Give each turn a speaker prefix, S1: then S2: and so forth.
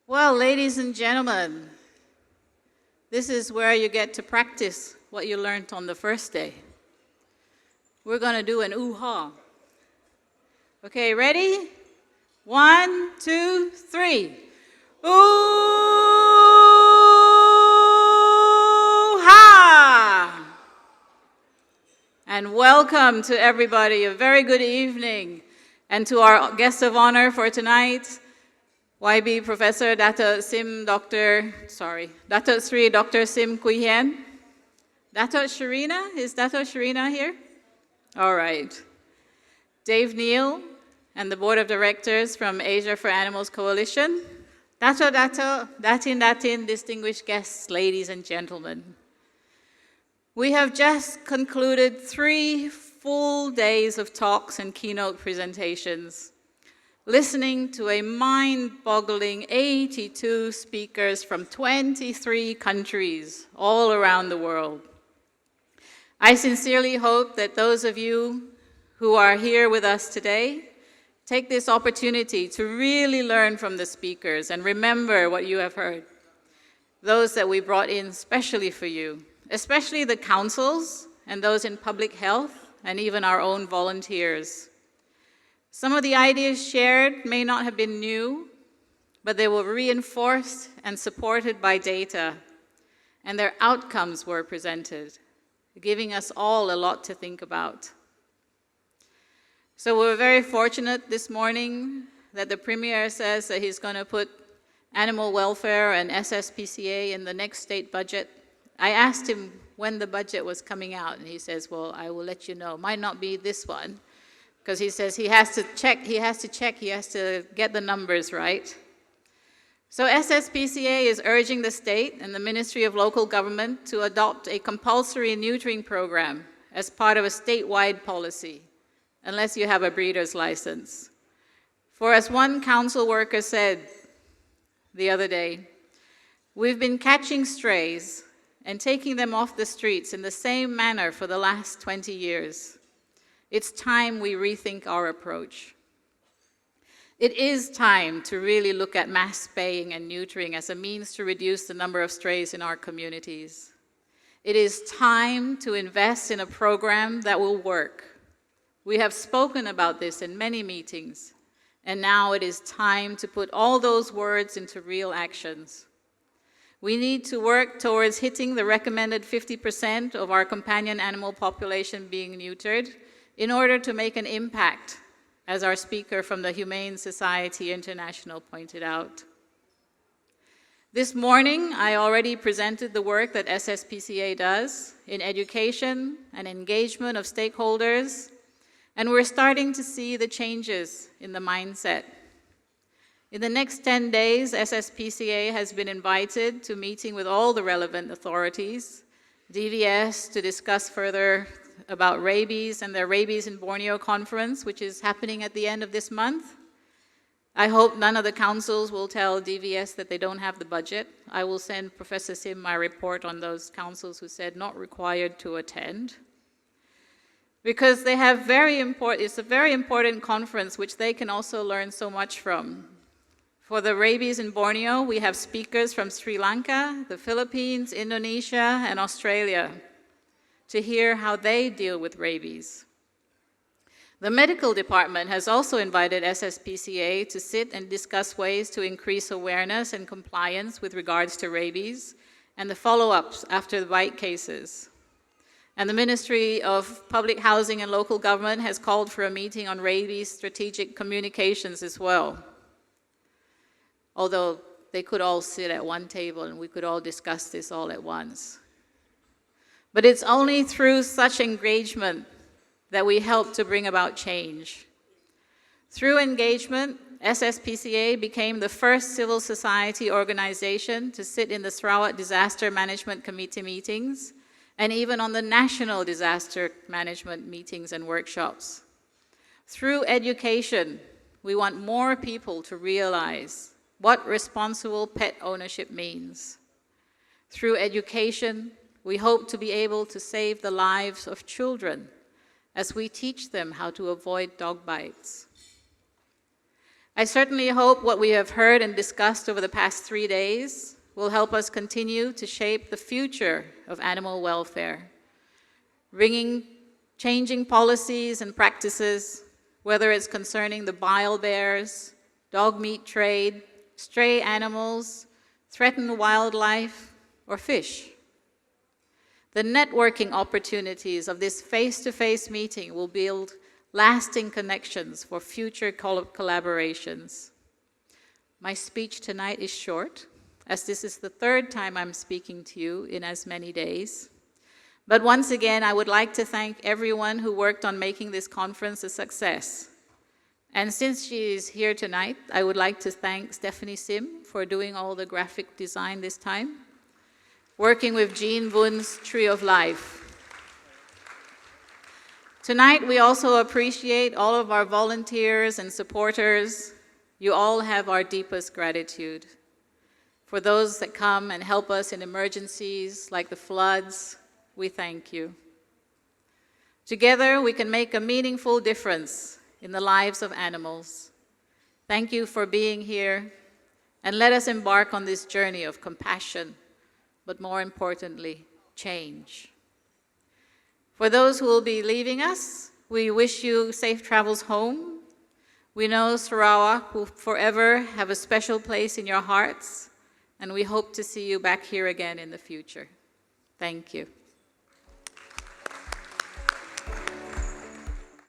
S1: Well, ladies and gentlemen, this is where you get to practice what you learned on the first day. We're going to do an ooh-ha. Okay, ready? 1, 2, 3. Ooh-ha! And welcome to everybody. A very good evening. And to our guest of honor for tonight, YB Professor Dato Sri Dr. Sim Kui Hien. Dato Sharina, is Dato Sharina here? All right. Dave Neal and the Board of Directors from Asia for Animals Coalition. Datin, distinguished guests, ladies and gentlemen. We have just concluded 3 full days of talks and keynote presentations, listening to a mind-boggling 82 speakers from 23 countries all around the world. I sincerely hope that those of you who are here with us today take this opportunity to really learn from the speakers and remember what you have heard. Those that we brought in specially for you, especially the councils and those in public health and even our own volunteers. Some of the ideas shared may not have been new, but they were reinforced and supported by data, and their outcomes were presented, giving us all a lot to think about. So we're very fortunate this morning that the Premier says that he's going to put animal welfare and SSPCA in the next state budget. I asked him when the budget was coming out, and he says, well, I will let you know. Might not be this one, because he says he has to get the numbers right. So SSPCA is urging the state and the Ministry of Local Government to adopt a compulsory neutering program as part of a statewide policy, unless you have a breeder's license. For as one council worker said the other day, we've been catching strays and taking them off the streets in the same manner for the last 20 years. It's time we rethink our approach. It is time to really look at mass spaying and neutering as a means to reduce the number of strays in our communities. It is time to invest in a program that will work. We have spoken about this in many meetings, and now it is time to put all those words into real actions. We need to work towards hitting the recommended 50% of our companion animal population being neutered in order to make an impact, as our speaker from the Humane Society International pointed out. This morning, I already presented the work that SSPCA does in education and engagement of stakeholders, and we're starting to see the changes in the mindset. In the next 10 days, SSPCA has been invited to meeting with all the relevant authorities, DVS to discuss further about rabies and their Rabies in Borneo conference, which is happening at the end of this month. I hope none of the councils will tell DVS that they don't have the budget. I will send Professor Sim my report on those councils who said not required to attend. Because they have it's a very important conference which they can also learn so much from. For the Rabies in Borneo, we have speakers from Sri Lanka, the Philippines, Indonesia, and Australia to hear how they deal with rabies. The medical department has also invited SSPCA to sit and discuss ways to increase awareness and compliance with regards to rabies and the follow-ups after the bite cases. And the Ministry of Public Housing and Local Government has called for a meeting on rabies strategic communications as well. Although they could all sit at one table and we could all discuss this all at once. But it's only through such engagement that we help to bring about change. Through engagement, SSPCA became the first civil society organization to sit in the Sarawak Disaster Management Committee meetings and even on the National Disaster Management meetings and workshops. Through education, we want more people to realize what responsible pet ownership means. Through education, we hope to be able to save the lives of children as we teach them how to avoid dog bites. I certainly hope what we have heard and discussed over the past 3 days will help us continue to shape the future of animal welfare, changing policies and practices, whether it's concerning the bile bears, dog meat trade, stray animals, threatened wildlife, or fish. The networking opportunities of this face-to-face meeting will build lasting connections for future collaborations. My speech tonight is short, as this is the third time I'm speaking to you in as many days. But once again, I would like to thank everyone who worked on making this conference a success. And since she is here tonight, I would like to thank Stephanie Sim for doing all the graphic design this time, working with Jean Bun's Tree of Life. Tonight, we also appreciate all of our volunteers and supporters. You all have our deepest gratitude. For those that come and help us in emergencies like the floods, we thank you. Together, we can make a meaningful difference in the lives of animals. Thank you for being here, and let us embark on this journey of compassion, but more importantly, change. For those who will be leaving us, we wish you safe travels home. We know Sarawak will forever have a special place in your hearts, and we hope to see you back here again in the future. Thank you.